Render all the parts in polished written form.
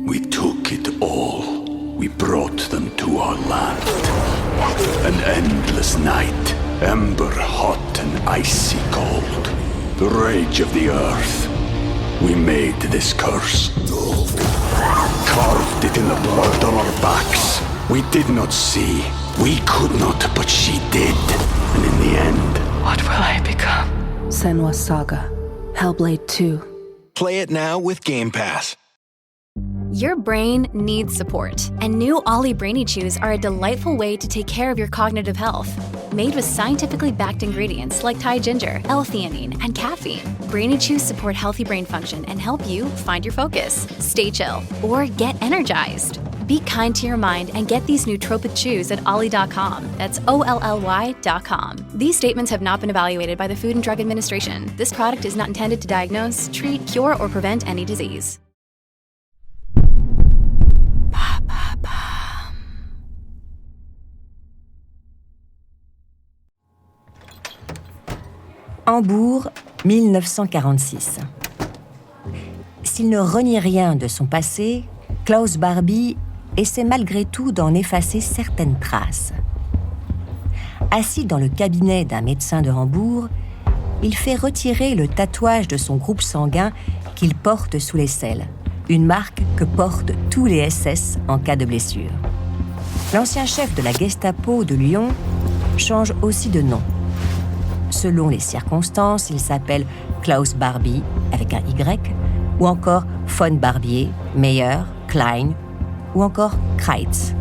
We took it all. We brought them to our land. An endless night, ember hot and icy cold. The rage of the earth. We made this curse. Carved it in the blood on our backs. We did not see. We could not, but she did. And in the end... What will I become? Senua's Saga. Hellblade 2. Play it now with Game Pass. Your brain needs support, and new Ollie Brainy Chews are a delightful way to take care of your cognitive health. Made with scientifically backed ingredients like Thai ginger, L-theanine, and caffeine, Brainy Chews support healthy brain function and help you find your focus, stay chill, or get energized. Be kind to your mind and get these nootropic chews at ollie.com. That's OLLY.com. These statements have not been evaluated by the Food and Drug Administration. This product is not intended to diagnose, treat, cure, or prevent any disease. Hambourg, 1946. S'il ne renie rien de son passé, Klaus Barbie essaie malgré tout d'en effacer certaines traces. Assis dans le cabinet d'un médecin de Hambourg, il fait retirer le tatouage de son groupe sanguin qu'il porte sous l'aisselle, une marque que portent tous les SS en cas de blessure. L'ancien chef de la Gestapo de Lyon change aussi de nom. Selon les circonstances, il s'appelle Klaus Barbie, avec un Y, ou encore von Barbier, Meyer, Klein, ou encore Kreitz.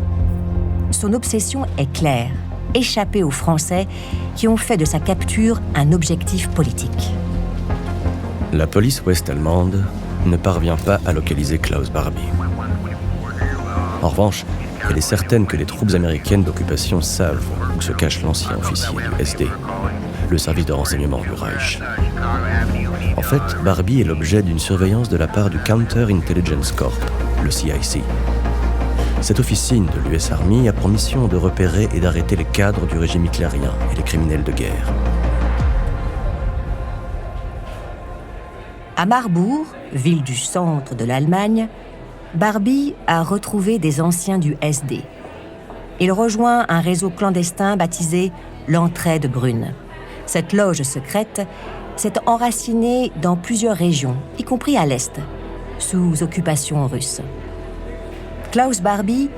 Son obsession est claire, échapper aux Français qui ont fait de sa capture un objectif politique. La police ouest-allemande ne parvient pas à localiser Klaus Barbie. En revanche, elle est certaine que les troupes américaines d'occupation savent où se cache l'ancien officier du SD, le service de renseignement du Reich. En fait, Barbie est l'objet d'une surveillance de la part du Counter Intelligence Corps, le CIC. Cette officine de l'US Army a pour mission de repérer et d'arrêter les cadres du régime hitlérien et les criminels de guerre. À Marbourg, ville du centre de l'Allemagne, Barbie a retrouvé des anciens du SD. Il rejoint un réseau clandestin baptisé l'Entraide Brune. Cette loge secrète s'est enracinée dans plusieurs régions, y compris à l'Est, sous occupation russe. Klaus Barbie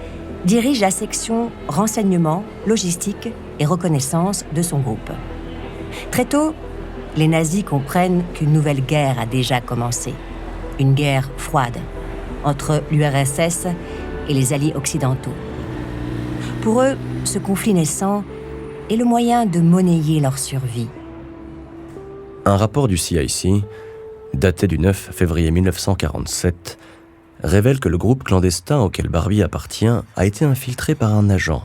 dirige la section renseignement, logistique et reconnaissance de son groupe. Très tôt, les nazis comprennent qu'une nouvelle guerre a déjà commencé. Une guerre froide entre l'URSS et les alliés occidentaux. Pour eux, ce conflit naissant est le moyen de monnayer leur survie. Un rapport du CIC, daté du 9 février 1947, révèle que le groupe clandestin auquel Barbie appartient a été infiltré par un agent,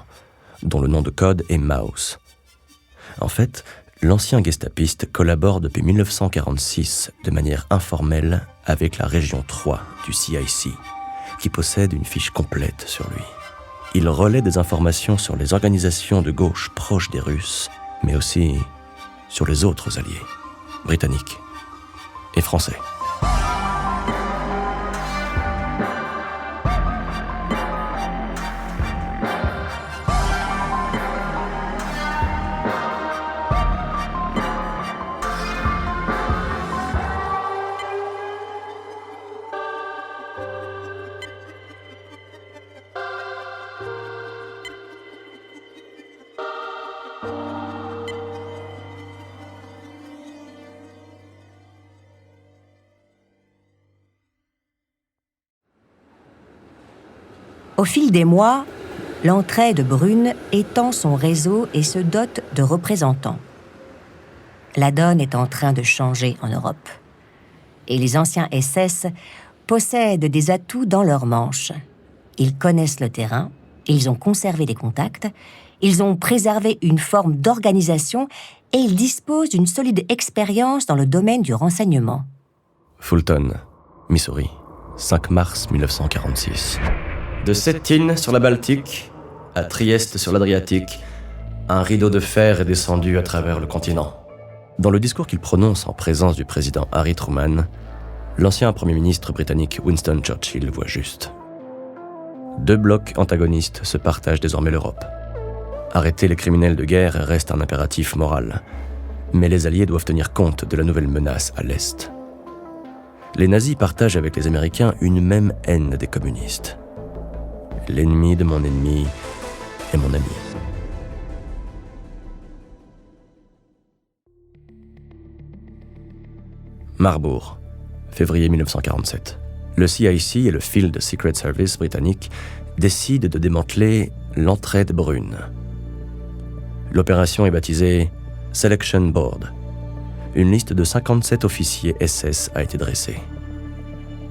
dont le nom de code est Maus. En fait, l'ancien gestapiste collabore depuis 1946 de manière informelle avec la région 3 du CIC, qui possède une fiche complète sur lui. Il relaie des informations sur les organisations de gauche proches des Russes, mais aussi sur les autres alliés, britanniques et français. Au fil des mois, l'Entraide Brune étend son réseau et se dote de représentants. La donne est en train de changer en Europe. Et les anciens SS possèdent des atouts dans leurs manches. Ils connaissent le terrain, ils ont conservé des contacts, ils ont préservé une forme d'organisation et ils disposent d'une solide expérience dans le domaine du renseignement. Fulton, Missouri, 5 mars 1946. De Stettin sur la Baltique à Trieste sur l'Adriatique, un rideau de fer est descendu à travers le continent. Dans le discours qu'il prononce en présence du président Harry Truman, l'ancien Premier ministre britannique Winston Churchill voit juste. Deux blocs antagonistes se partagent désormais l'Europe. Arrêter les criminels de guerre reste un impératif moral. Mais les Alliés doivent tenir compte de la nouvelle menace à l'Est. Les nazis partagent avec les Américains une même haine des communistes. L'ennemi de mon ennemi est mon ami. Marbourg, février 1947. Le CIC et le Field Secret Service britannique décident de démanteler l'entraide brune. L'opération est baptisée Selection Board. Une liste de 57 officiers SS a été dressée.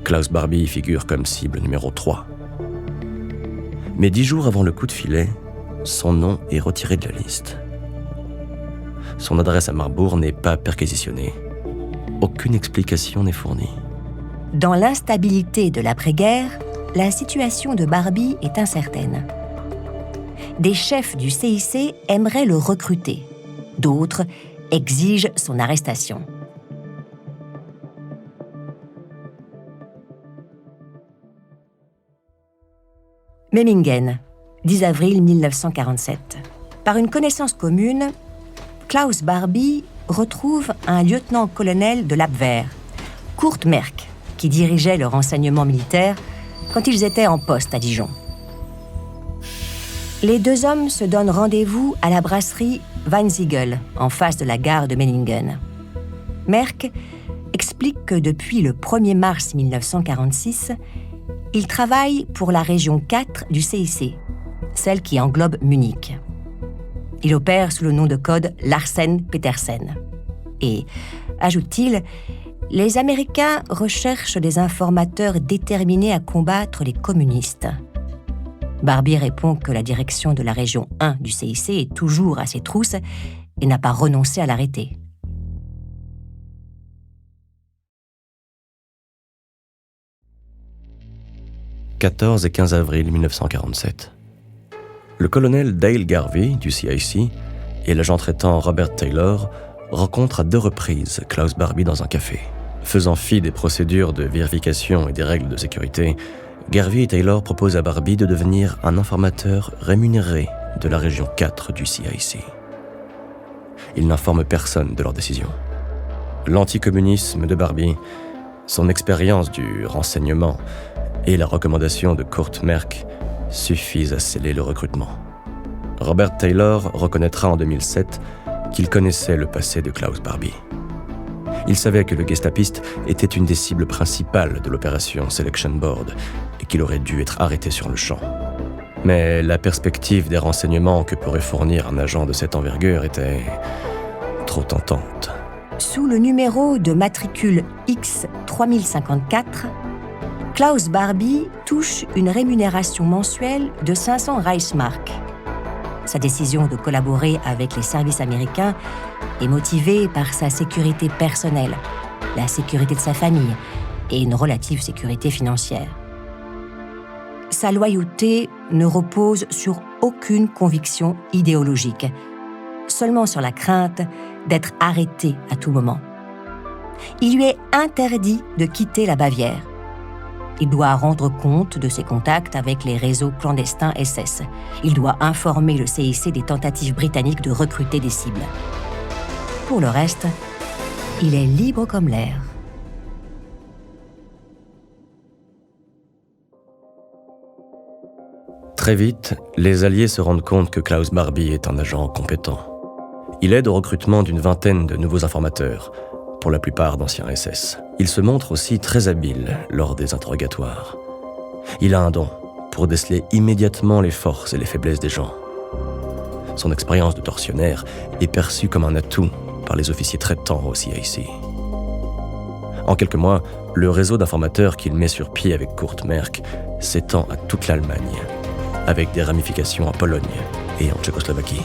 Klaus Barbie figure comme cible numéro 3. Mais 10 jours avant le coup de filet, son nom est retiré de la liste. Son adresse à Marbourg n'est pas perquisitionnée. Aucune explication n'est fournie. Dans l'instabilité de l'après-guerre, la situation de Barbie est incertaine. Des chefs du CIC aimeraient le recruter. D'autres exigent son arrestation. Memmingen, 10 avril 1947. Par une connaissance commune, Klaus Barbie retrouve un lieutenant-colonel de l'Abwehr, Kurt Merck, qui dirigeait le renseignement militaire quand ils étaient en poste à Dijon. Les deux hommes se donnent rendez-vous à la brasserie Weinziegel, en face de la gare de Memmingen. Merck explique que depuis le 1er mars 1946, il travaille pour la région 4 du CIC, celle qui englobe Munich. Il opère sous le nom de code Larsen Petersen. Et, ajoute-t-il, les Américains recherchent des informateurs déterminés à combattre les communistes. Barbie répond que la direction de la région 1 du CIC est toujours à ses trousses et n'a pas renoncé à l'arrêter. « 14 et 15 avril 1947. Le colonel Dale Garvey du CIC et l'agent traitant Robert Taylor rencontrent à 2 reprises Klaus Barbie dans un café. Faisant fi des procédures de vérification et des règles de sécurité, Garvey et Taylor proposent à Barbie de devenir un informateur rémunéré de la région 4 du CIC. Ils n'informent personne de leur décision. L'anticommunisme de Barbie, son expérience du renseignement et la recommandation de Kurt Merck suffisent à sceller le recrutement. Robert Taylor reconnaîtra en 2007 qu'il connaissait le passé de Klaus Barbie. Il savait que le gestapiste était une des cibles principales de l'opération Selection Board et qu'il aurait dû être arrêté sur le champ. Mais la perspective des renseignements que pourrait fournir un agent de cette envergure était trop tentante. Sous le numéro de matricule X3054, Klaus Barbie touche une rémunération mensuelle de 500 Reichsmark. Sa décision de collaborer avec les services américains est motivée par sa sécurité personnelle, la sécurité de sa famille et une relative sécurité financière. Sa loyauté ne repose sur aucune conviction idéologique, seulement sur la crainte d'être arrêté à tout moment. Il lui est interdit de quitter la Bavière. Il doit rendre compte de ses contacts avec les réseaux clandestins SS. Il doit informer le CIC des tentatives britanniques de recruter des cibles. Pour le reste, il est libre comme l'air. Très vite, les Alliés se rendent compte que Klaus Barbie est un agent compétent. Il aide au recrutement d'une vingtaine de nouveaux informateurs, pour la plupart d'anciens SS. Il se montre aussi très habile lors des interrogatoires. Il a un don pour déceler immédiatement les forces et les faiblesses des gens. Son expérience de tortionnaire est perçue comme un atout par les officiers traitants au CIC. En quelques mois, le réseau d'informateurs qu'il met sur pied avec Kurt Merck s'étend à toute l'Allemagne, avec des ramifications en Pologne et en Tchécoslovaquie.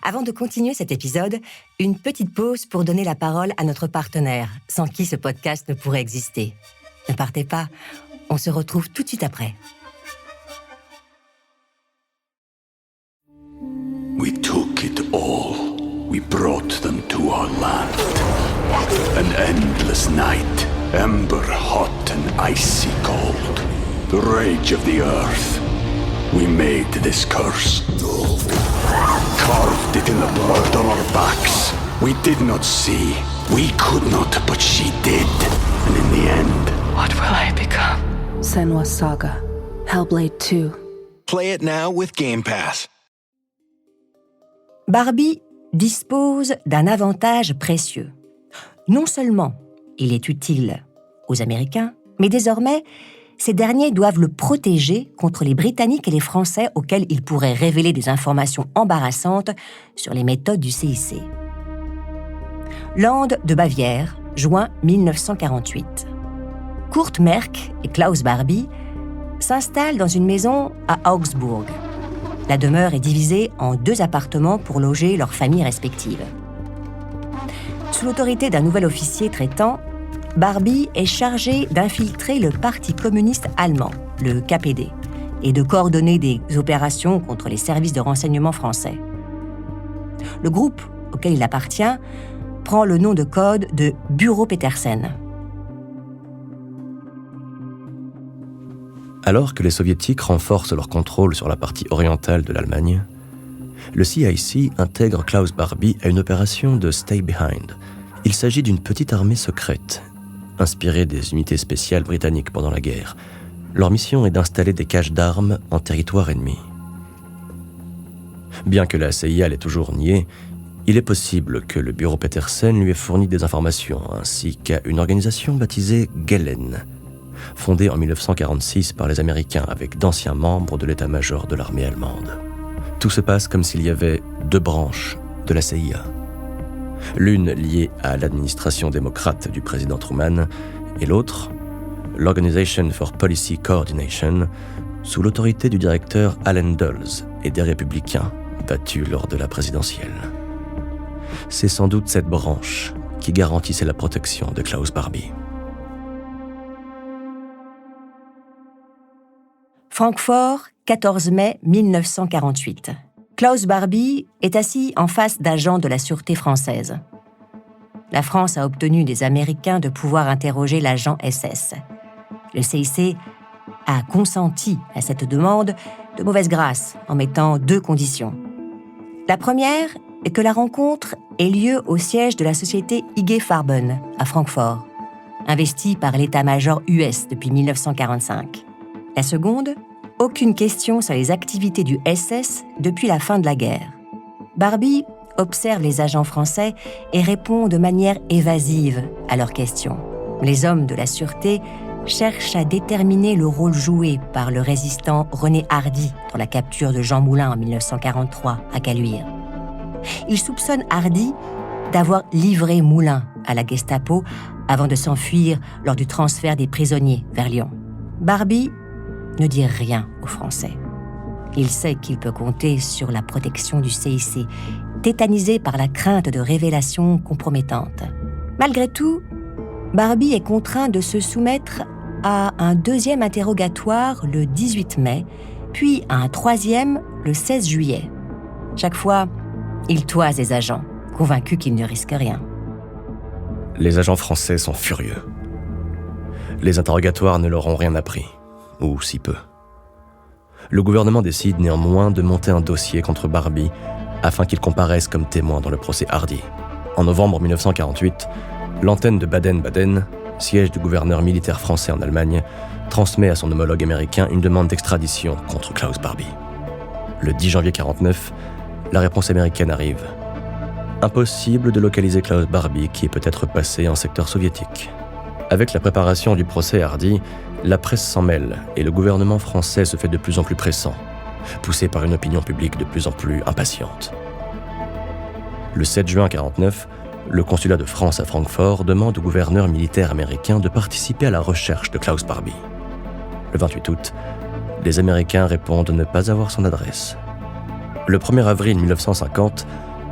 Avant de continuer cet épisode, une petite pause pour donner la parole à notre partenaire, sans qui ce podcast ne pourrait exister. Ne partez pas, on se retrouve tout de suite après. We took it all. We brought them to our land. An endless night, ember hot and icy cold. The rage of the earth. We made this curse. Carved it in the blood on our backs. We did not see. We could not, but she did. And in the end... What will I become? Senua's Saga. Hellblade 2. Play it now with Game Pass. Barbie dispose d'un avantage précieux. Non seulement il est utile aux Américains, mais désormais, ces derniers doivent le protéger contre les Britanniques et les Français auxquels il pourrait révéler des informations embarrassantes sur les méthodes du CIC. Land de Bavière, juin 1948. Kurt Merck et Klaus Barbie s'installent dans une maison à Augsbourg. La demeure est divisée en 2 appartements pour loger leurs familles respectives. Sous l'autorité d'un nouvel officier traitant, Barbie est chargée d'infiltrer le Parti communiste allemand, le KPD, et de coordonner des opérations contre les services de renseignement français. Le groupe auquel il appartient prend le nom de code de Bureau Petersen. Alors que les Soviétiques renforcent leur contrôle sur la partie orientale de l'Allemagne, le CIC intègre Klaus Barbie à une opération de Stay Behind. Il s'agit d'une petite armée secrète, inspirée des unités spéciales britanniques pendant la guerre. Leur mission est d'installer des caches d'armes en territoire ennemi. Bien que la CIA l'ait toujours nié, il est possible que le bureau Petersen lui ait fourni des informations, ainsi qu'à une organisation baptisée Gehlen, fondée en 1946 par les Américains avec d'anciens membres de l'état-major de l'armée allemande. Tout se passe comme s'il y avait 2 branches de la CIA. L'une liée à l'administration démocrate du président Truman et l'autre, l'Organization for Policy Coordination, sous l'autorité du directeur Allen Dulles et des républicains battus lors de la présidentielle. C'est sans doute cette branche qui garantissait la protection de Klaus Barbie. Francfort, 14 mai 1948. Klaus Barbie est assis en face d'agents de la sûreté française. La France a obtenu des Américains de pouvoir interroger l'agent SS. Le CIC a consenti à cette demande de mauvaise grâce en mettant 2 conditions. La première est que la rencontre ait lieu au siège de la société IG Farben à Francfort, investie par l'état-major US depuis 1945. La seconde, aucune question sur les activités du SS depuis la fin de la guerre. Barbie observe les agents français et répond de manière évasive à leurs questions. Les hommes de la sûreté cherchent à déterminer le rôle joué par le résistant René Hardy dans la capture de Jean Moulin en 1943 à Caluire. Ils soupçonnent Hardy d'avoir livré Moulin à la Gestapo avant de s'enfuir lors du transfert des prisonniers vers Lyon. Barbie ne dit rien aux Français. Il sait qu'il peut compter sur la protection du CIC, tétanisé par la crainte de révélations compromettantes. Malgré tout, Barbie est contraint de se soumettre à un 2e interrogatoire le 18 mai, puis à un 3e le 16 juillet. Chaque fois, il toise les agents, convaincus qu'ils ne risquent rien. Les agents français sont furieux. Les interrogatoires ne leur ont rien appris, ou si peu. Le gouvernement décide néanmoins de monter un dossier contre Barbie afin qu'il comparaisse comme témoin dans le procès Hardy. En novembre 1948, l'antenne de Baden-Baden, siège du gouverneur militaire français en Allemagne, transmet à son homologue américain une demande d'extradition contre Klaus Barbie. Le 10 janvier 1949, la réponse américaine arrive. Impossible de localiser Klaus Barbie qui est peut-être passé en secteur soviétique. Avec la préparation du procès Hardy, la presse s'en mêle et le gouvernement français se fait de plus en plus pressant, poussé par une opinion publique de plus en plus impatiente. Le 7 juin 1949, le consulat de France à Francfort demande au gouverneur militaire américain de participer à la recherche de Klaus Barbie. Le 28 août, les Américains répondent ne pas avoir son adresse. Le 1er avril 1950,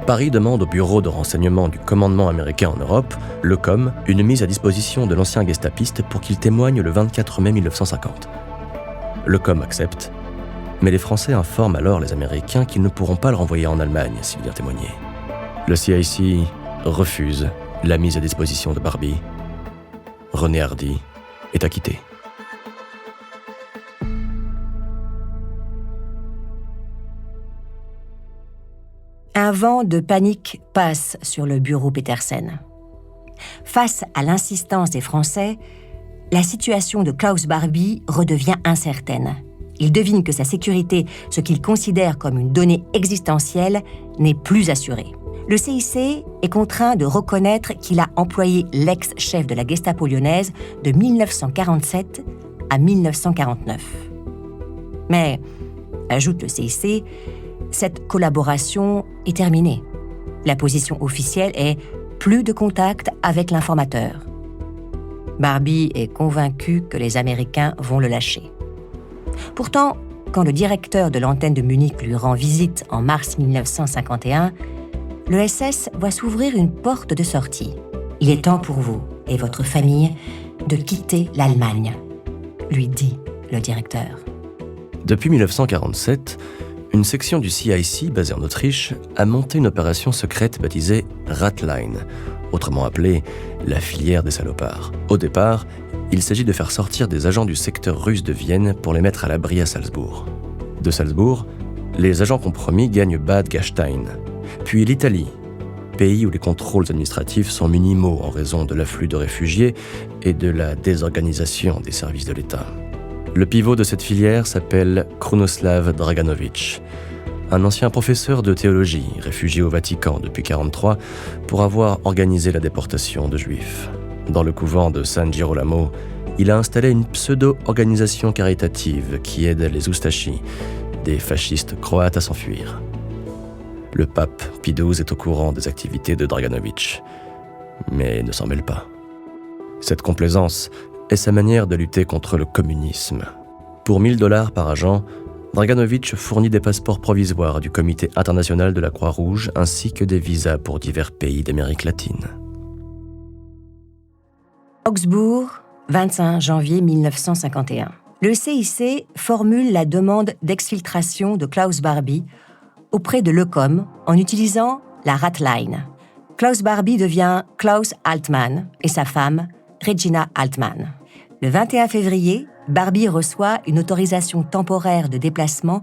Paris demande au bureau de renseignement du commandement américain en Europe, le COM, une mise à disposition de l'ancien gestapiste pour qu'il témoigne le 24 mai 1950. Le COM accepte, mais les Français informent alors les Américains qu'ils ne pourront pas le renvoyer en Allemagne s'il vient témoigner. Le CIC refuse la mise à disposition de Barbie, René Hardy est acquitté. Un vent de panique passe sur le bureau Petersen. Face à l'insistance des Français, la situation de Klaus Barbie redevient incertaine. Il devine que sa sécurité, ce qu'il considère comme une donnée existentielle, n'est plus assurée. Le CIC est contraint de reconnaître qu'il a employé l'ex-chef de la Gestapo lyonnaise de 1947 à 1949. Mais, ajoute le CIC, cette collaboration est terminée. La position officielle est « plus de contact avec l'informateur ». Barbie est convaincu que les Américains vont le lâcher. Pourtant, quand le directeur de l'antenne de Munich lui rend visite en mars 1951, le SS voit s'ouvrir une porte de sortie. Il est temps pour vous et votre famille de quitter l'Allemagne, lui dit le directeur. Depuis 1947, une section du CIC, basée en Autriche, a monté une opération secrète baptisée Ratline, autrement appelée la filière des salopards. Au départ, il s'agit de faire sortir des agents du secteur russe de Vienne pour les mettre à l'abri à Salzbourg. De Salzbourg, les agents compromis gagnent Bad Gastein, puis l'Italie, pays où les contrôles administratifs sont minimaux en raison de l'afflux de réfugiés et de la désorganisation des services de l'État. Le pivot de cette filière s'appelle Krunoslav Draganovic, un ancien professeur de théologie, réfugié au Vatican depuis 1943 pour avoir organisé la déportation de Juifs. Dans le couvent de San Girolamo, il a installé une pseudo-organisation caritative qui aide les Oustachis, des fascistes croates à s'enfuir. Le pape Pie XII est au courant des activités de Draganovic, mais ne s'en mêle pas. Cette complaisance est sa manière de lutter contre le communisme. Pour $1000 par agent, Draganovic fournit des passeports provisoires du Comité international de la Croix-Rouge ainsi que des visas pour divers pays d'Amérique latine. Augsbourg, 25 janvier 1951. Le CIC formule la demande d'exfiltration de Klaus Barbie auprès de l'EUCOM en utilisant la Ratline. Klaus Barbie devient Klaus Altmann et sa femme, Regina Altmann. Le 21 février, Barbie reçoit une autorisation temporaire de déplacement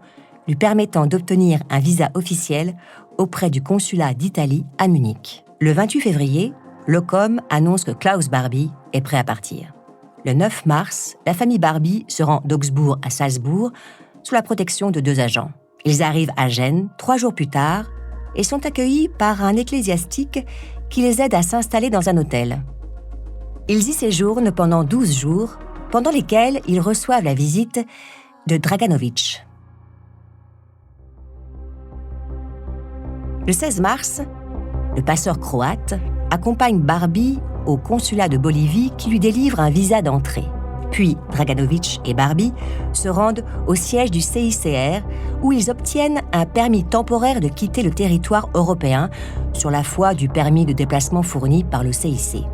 lui permettant d'obtenir un visa officiel auprès du consulat d'Italie à Munich. Le 28 février, l'EUCOM annonce que Klaus Barbie est prêt à partir. Le 9 mars, la famille Barbie se rend d'Augsbourg à Salzbourg sous la protection de 2 agents. Ils arrivent à Gênes 3 jours plus tard et sont accueillis par un ecclésiastique qui les aide à s'installer dans un hôtel. Ils y séjournent pendant 12 jours, pendant lesquels ils reçoivent la visite de Draganovic. Le 16 mars, le passeur croate accompagne Barbie au consulat de Bolivie qui lui délivre un visa d'entrée. Puis Draganovic et Barbie se rendent au siège du CICR où ils obtiennent un permis temporaire de quitter le territoire européen sur la foi du permis de déplacement fourni par le CIC.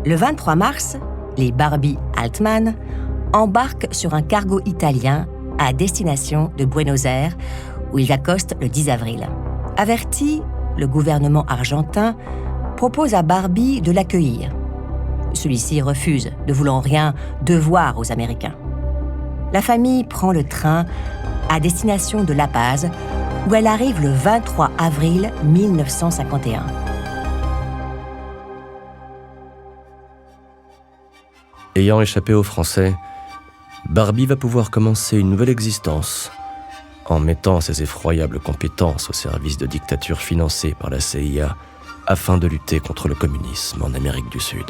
Le 23 mars, les Barbie Altmann embarquent sur un cargo italien à destination de Buenos Aires où ils accostent le 10 avril. Averti, le gouvernement argentin propose à Barbie de l'accueillir. Celui-ci refuse, ne voulant rien devoir aux Américains. La famille prend le train à destination de La Paz, où elle arrive le 23 avril 1951. Ayant échappé aux Français, Barbie va pouvoir commencer une nouvelle existence en mettant ses effroyables compétences au service de dictatures financées par la CIA afin de lutter contre le communisme en Amérique du Sud.